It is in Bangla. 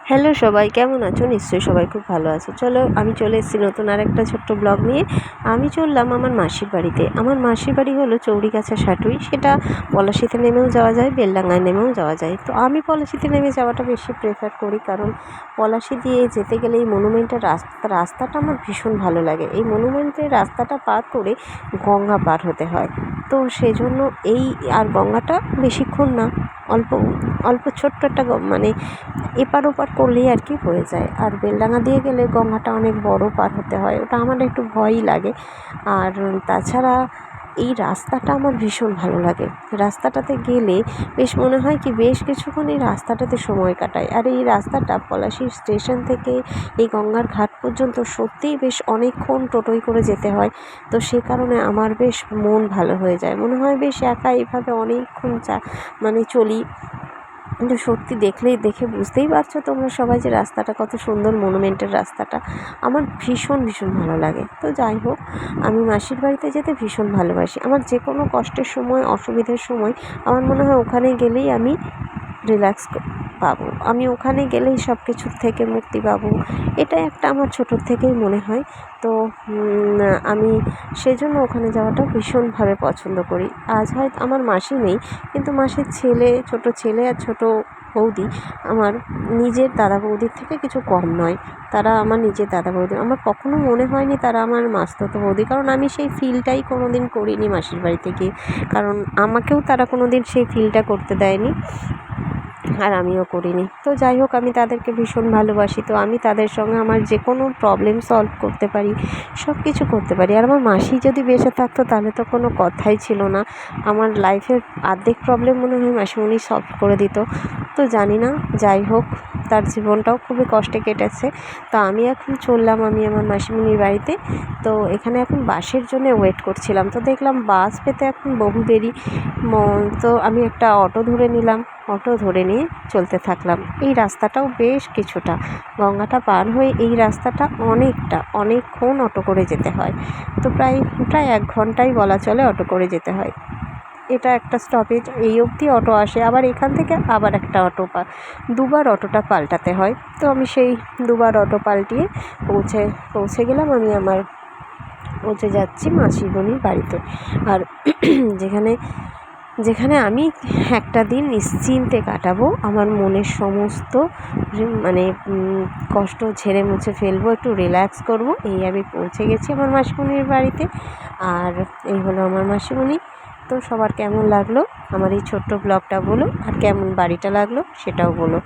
হ্যালো সবাই, কেমন আছো? নিশ্চয়ই সবাই খুব ভালো আছো। চলো, আমি চলে এসেছি নতুন আরেকটা ছোট্ট ব্লগ নিয়ে। আমি চললাম আমার মাসির বাড়িতে। আমার মাসির বাড়ি হলো চৌড়িগাছা সাটুই। সেটা পলাশিতে নেমেও যাওয়া যায়, বেলডাঙায় নেমেও যাওয়া যায়। তো আমি পলাশিতে নেমে যাওয়াটা বেশি প্রেফার করি, কারণ পলাশি দিয়ে যেতে গেলে এই মনুমেন্টের রাস্তাটা আমার ভীষণ ভালো লাগে। এই মনুমেন্টের রাস্তাটা পার করে গঙ্গা পার হতে হয়। তো সেজন্য আর গঙ্গাটা বেশিক্ষণ না, অল্প অল্প ছোট্ট একটা মানে এপার ওপার করলেই আর কি হয়ে যায়। আর বেলডাঙা দিয়ে গেলে গঙ্গাটা অনেক বড় পার হতে হয়, ওটা আমার একটু ভয়ই লাগে। আর তাছাড়া এই রাস্তাটা আমার ভীষণ ভালো লাগে। রাস্তাটাতে গেলে বেশ মনে হয় কি বেশ কিছুক্ষণ এই রাস্তাটাতে সময় কাটায়। আর এই রাস্তাটা পলাশী স্টেশন থেকে এই গঙ্গার ঘাট পর্যন্ত সত্যিই বেশ অনেকক্ষণ টোটোয় করে যেতে হয়। তো সে কারণে আমার বেশ মন ভালো হয়ে যায়, মনে হয় বেশ একা এইভাবে অনেকক্ষণ চলি। কিন্তু সত্যি দেখে বুঝতেই পারছো তোমরা সবাই যে রাস্তাটা কত সুন্দর, মনুমেন্টের রাস্তাটা আমার ভীষণ ভালো লাগে। তো যাই হোক, আমি মাসির বাড়িতে যেতে ভীষণ ভালোবাসি। আমার যে কোনো কষ্টের সময়, অসুবিধার সময় আমার মনে হয় ওখানে গেলেই আমি রিল্যাক্স পাবো, আমি ওখানে গেলেই সব কিছুর থেকে মুক্তি পাবো। এটা একটা আমার ছোটোর থেকেই মনে হয়। তো আমি সেজন্য ওখানে যাওয়াটা ভীষণভাবে পছন্দ করি। আজ হয়তো আমার মাসি নেই, কিন্তু মাসির ছেলে, ছোটো ছেলে আর ছোটো বৌদি আমার নিজের দাদা বৌদির থেকে কিছু কম নয়। তারা আমার নিজের দাদা বৌদি। আমার কখনো মনে হয়নি তারা আমার মাস্তুতো বৌদি, কারণ আমি সেই ফিলটাই কোনো দিন করিনি মাসির বাড়িতে গিয়ে, কারণ আমাকেও তারা কোনো দিন সেই ফিলটা করতে দেয়নি, আর আমিও করিনি। তো যাই হোক, আমি তাদেরকে ভীষণ ভালোবাসি। তো আমি তাদের সঙ্গে আমার যে কোনো প্রবলেম সলভ করতে পারি, সব কিছু করতে পারি। আর আমার মাসি যদি বেঁচে থাকতো তাহলে তো কোনো কথাই ছিল না। আমার লাইফের অর্ধেক প্রবলেম মনে হয় মাসিমণি সলভ করে দিত। তো জানি না, যাই হোক, তার জীবনটাও খুবই কষ্টে কেটেছে। তো আমি এখন চললাম আমি আমার মাসিমণির বাড়িতে। তো এখানে এখন বাসের জন্য ওয়েট করছিলাম। তো দেখলাম বাস পেতে এখন বহু দেরি। তো আমি একটা অটো ধরে নিলাম। অটো ধরে নিয়ে চলতে থাকলাম। এই রাস্তাটাও বেশ কিছুটা, গঙ্গাটা পার হয়ে এই রাস্তাটা অনেকক্ষণ অটো করে যেতে হয়। তো প্রায় 1 ঘন্টাই বলা চলে অটো করে যেতে হয়। এটা একটা স্টপেজ, এই অবধি অটো আসে, আবার এখান থেকে আবার একটা অটো দুবার অটোটা পাল্টাতে হয়। তো আমি সেই দুবার অটো পাল্টিয়ে পৌঁছে গেলাম। আমি পৌঁছে যাচ্ছি মাসিমণির বাড়িতে। আর যেখানে আমি একটা দিন নিশ্চিন্তে কাটাবো, আমার মনের সমস্ত কষ্ট ঝেড়ে মুছে ফেলবো, একটু রিল্যাক্স করবো। এই আমি পৌঁছে গেছি আমার মাসিমণির বাড়িতে। আর এই হলো আমার মাসিমণি। তো সবার কেমন লাগলো আমার এই ছোট্ট ব্লগটা বলো, আর কেমন বাড়িটা লাগলো সেটাও বলো।